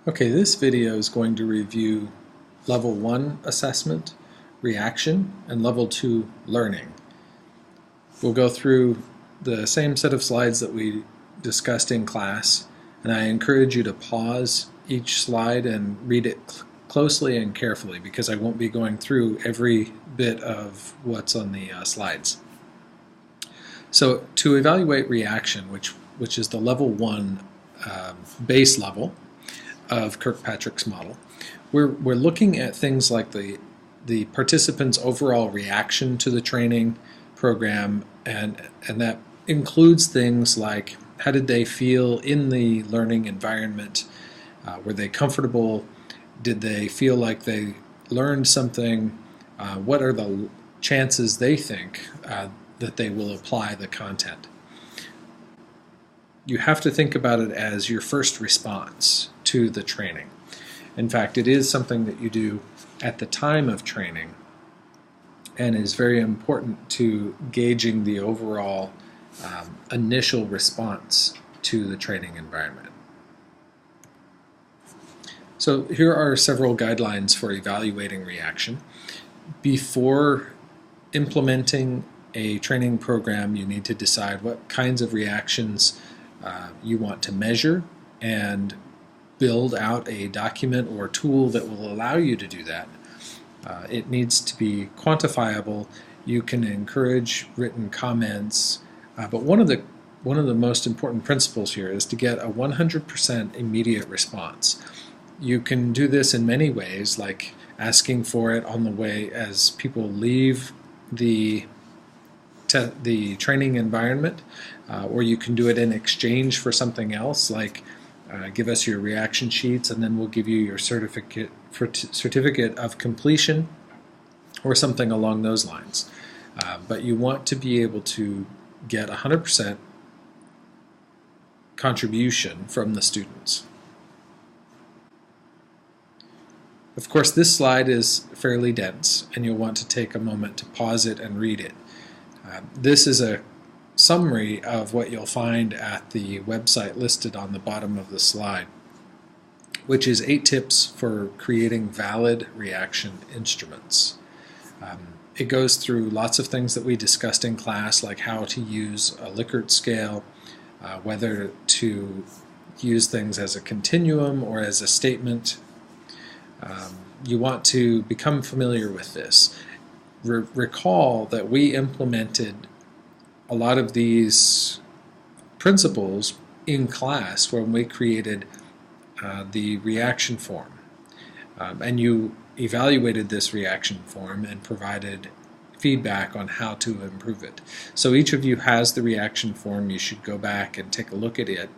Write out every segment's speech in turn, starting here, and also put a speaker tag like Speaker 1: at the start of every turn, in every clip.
Speaker 1: Okay, this video is going to review Level 1 assessment, reaction, and Level 2 learning. We'll go through the same set of slides that we discussed in class, and I encourage you to pause each slide and read it closely and carefully because I won't be going through every bit of what's on the slides. So to evaluate reaction, which is the Level 1 base level of Kirkpatrick's model, we're looking at things like the participants' overall reaction to the training program, and that includes things like how did they feel in the learning environment, were they comfortable, did they feel like they learned something, what are the chances they think that they will apply the content. You have to think about it as your first response to the training. In fact, it is something that you do at the time of training and is very important to gauging the overall initial response to the training environment. So here are several guidelines for evaluating reaction. Before implementing a training program, you need to decide what kinds of reactions you want to measure and build out a document or tool that will allow you to do that. It needs to be quantifiable. You can encourage written comments, but one of the most important principles here is to get a 100% immediate response. You can do this in many ways, like asking for it on the way as people leave the training environment, or you can do it in exchange for something else, like give us your reaction sheets and then we'll give you your certificate of completion or something along those lines. But you want to be able to get 100% contribution from the students. Of course, this slide is fairly dense and you'll want to take a moment to pause it and read it. This is a summary of what you'll find at the website listed on the bottom of the slide, which is 8 tips for creating valid reaction instruments. It goes through lots of things that we discussed in class, like how to use a Likert scale, whether to use things as a continuum or as a statement. You want to become familiar with this. Recall that we implemented a lot of these principles in class when we created the reaction form. And you evaluated this reaction form and provided feedback on how to improve it. So each of you has the reaction form. You should go back and take a look at it.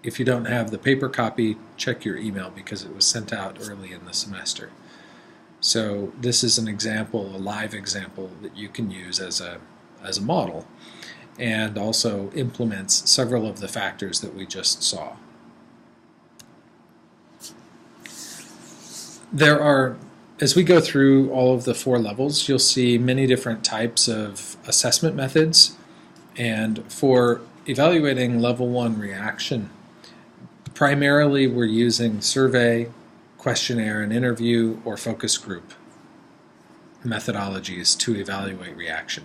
Speaker 1: If you don't have the paper copy, check your email because it was sent out early in the semester. So this is an example, a live example that you can use as a model, and also implements several of the factors that we just saw. There are, as we go through all of the 4 levels, you'll see many different types of assessment methods, and for evaluating Level 1 reaction, primarily we're using survey, questionnaire and interview, or focus group methodologies to evaluate reaction.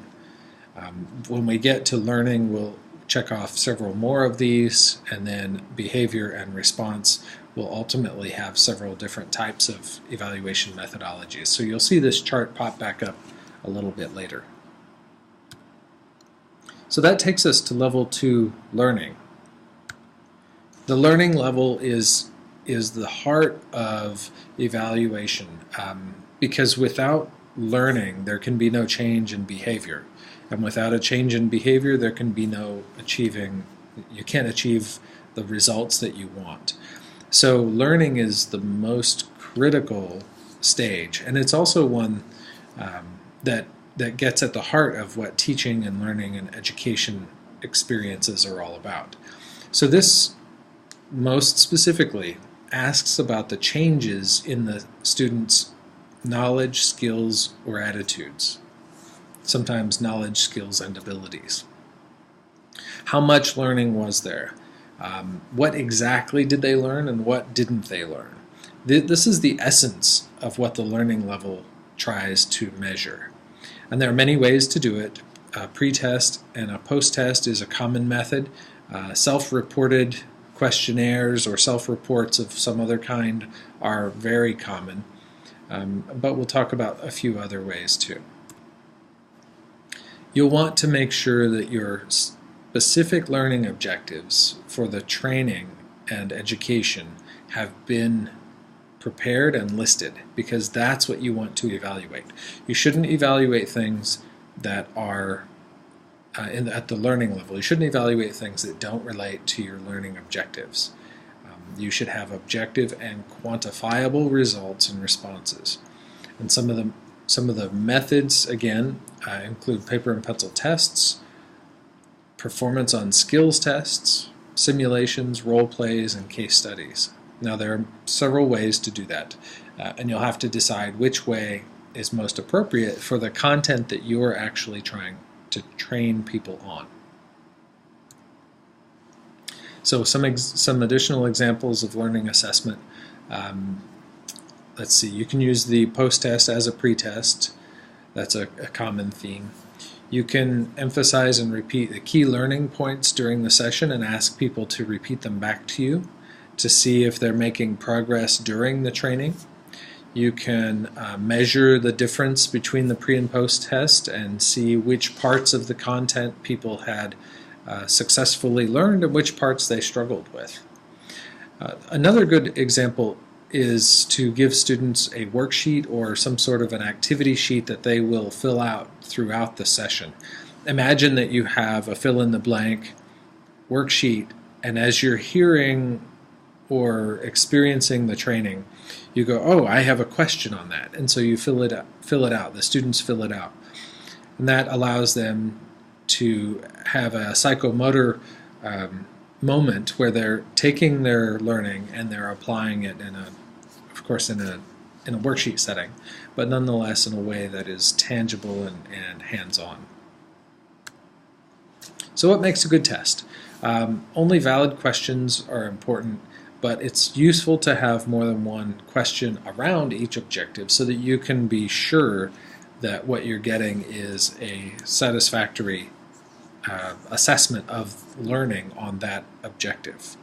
Speaker 1: When we get to learning, we'll check off several more of these, and then behavior and response will ultimately have several different types of evaluation methodologies. So you'll see this chart pop back up a little bit later. So that takes us to Level 2 learning. The learning level is the heart of evaluation, because without learning there can be no change in behavior, and without a change in behavior there can be no you can't achieve the results that you want. So learning is the most critical stage, and it's also one that gets at the heart of what teaching and learning and education experiences are all about. So this most specifically asks about the changes in the student's knowledge, skills, or attitudes. Sometimes knowledge, skills, and abilities. How much learning was there? What exactly did they learn and what didn't they learn? This is the essence of what the learning level tries to measure. And there are many ways to do it. A pre-test and a post-test is a common method. Self-reported questionnaires or self-reports of some other kind are very common. But we'll talk about a few other ways too. You'll want to make sure that your specific learning objectives for the training and education have been prepared and listed, because that's what you want to evaluate. You shouldn't evaluate things that are at the learning level. You shouldn't evaluate things that don't relate to your learning objectives. You should have objective and quantifiable results and responses. And some of the methods, again, include paper and pencil tests, performance on skills tests, simulations, role plays, and case studies. Now there are several ways to do that, and you'll have to decide which way is most appropriate for the content that you're actually trying to train people on. So some additional examples of learning assessment. Let's see, you can use the post-test as a pre-test. That's a common theme. You can emphasize and repeat the key learning points during the session and ask people to repeat them back to you to see if they're making progress during the training. You can measure the difference between the pre and post test and see which parts of the content people had successfully learned and which parts they struggled with. Another good example is to give students a worksheet or some sort of an activity sheet that they will fill out throughout the session. Imagine that you have a fill-in-the-blank worksheet, and as you're hearing or experiencing the training, you go, oh, I have a question on that, and so you fill it out. The students fill it out, and that allows them to have a psychomotor moment where they're taking their learning and they're applying it of course in a worksheet setting, but nonetheless in a way that is tangible and hands-on. So what makes a good test? Only valid questions are important, but it's useful to have more than one question around each objective so that you can be sure that what you're getting is a satisfactory assessment of learning on that objective.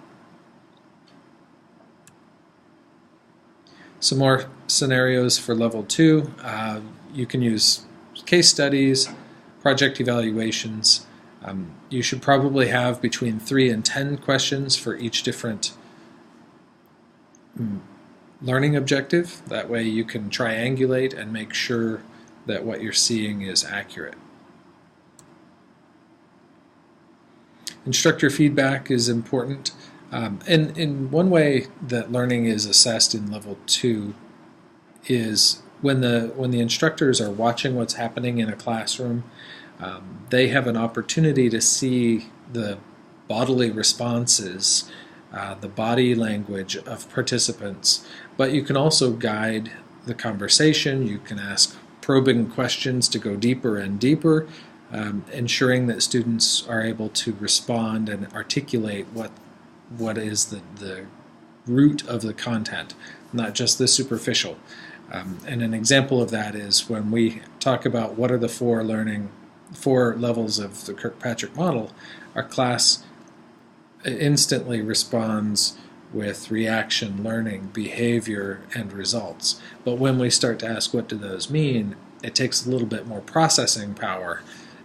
Speaker 1: Some more scenarios for level 2. You can use case studies, project evaluations. You should probably have between 3 and 10 questions for each different learning objective. That way you can triangulate and make sure that what you're seeing is accurate. Instructor feedback is important. And in one way that learning is assessed in level 2 is when the instructors are watching what's happening in a classroom, they have an opportunity to see the bodily responses, the body language of participants, but you can also guide the conversation. You can ask probing questions to go deeper and deeper, ensuring that students are able to respond and articulate what is the root of the content, not just the superficial. And an example of that is when we talk about what are the four levels of the Kirkpatrick model, our class instantly responds with reaction, learning, behavior, and results. But when we start to ask what do those mean, it takes a little bit more processing power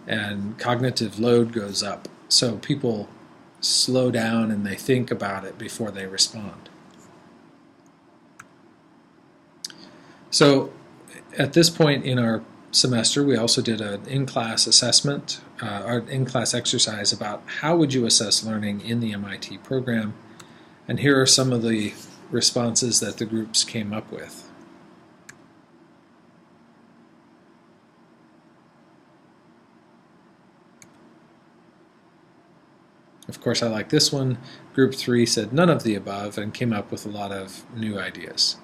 Speaker 1: and cognitive load goes up. So people slow down and they think about it before they respond. So at this point in our semester, we also did an in-class assessment, or in-class exercise about how would you assess learning in the MIT program. And here are some of the responses that the groups came up with. Of course, I like this one. Group 3 said none of the above and came up with a lot of new ideas.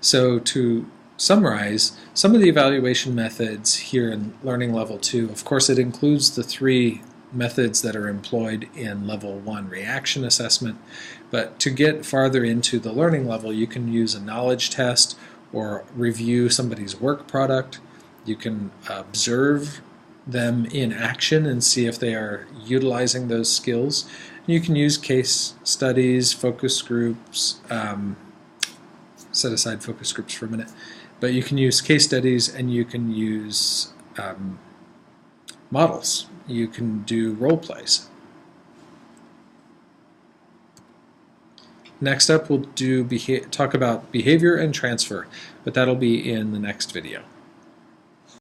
Speaker 1: So to summarize, some of the evaluation methods here in Learning Level 2, of course it includes the 3 methods that are employed in level 1 reaction assessment. But to get farther into the learning level, you can use a knowledge test or review somebody's work product. You can observe them in action and see if they are utilizing those skills. You can use case studies, focus groups, set aside focus groups for a minute, but you can use case studies and you can use models. You can do role plays. Next up, we'll talk about behavior and transfer, but that'll be in the next video.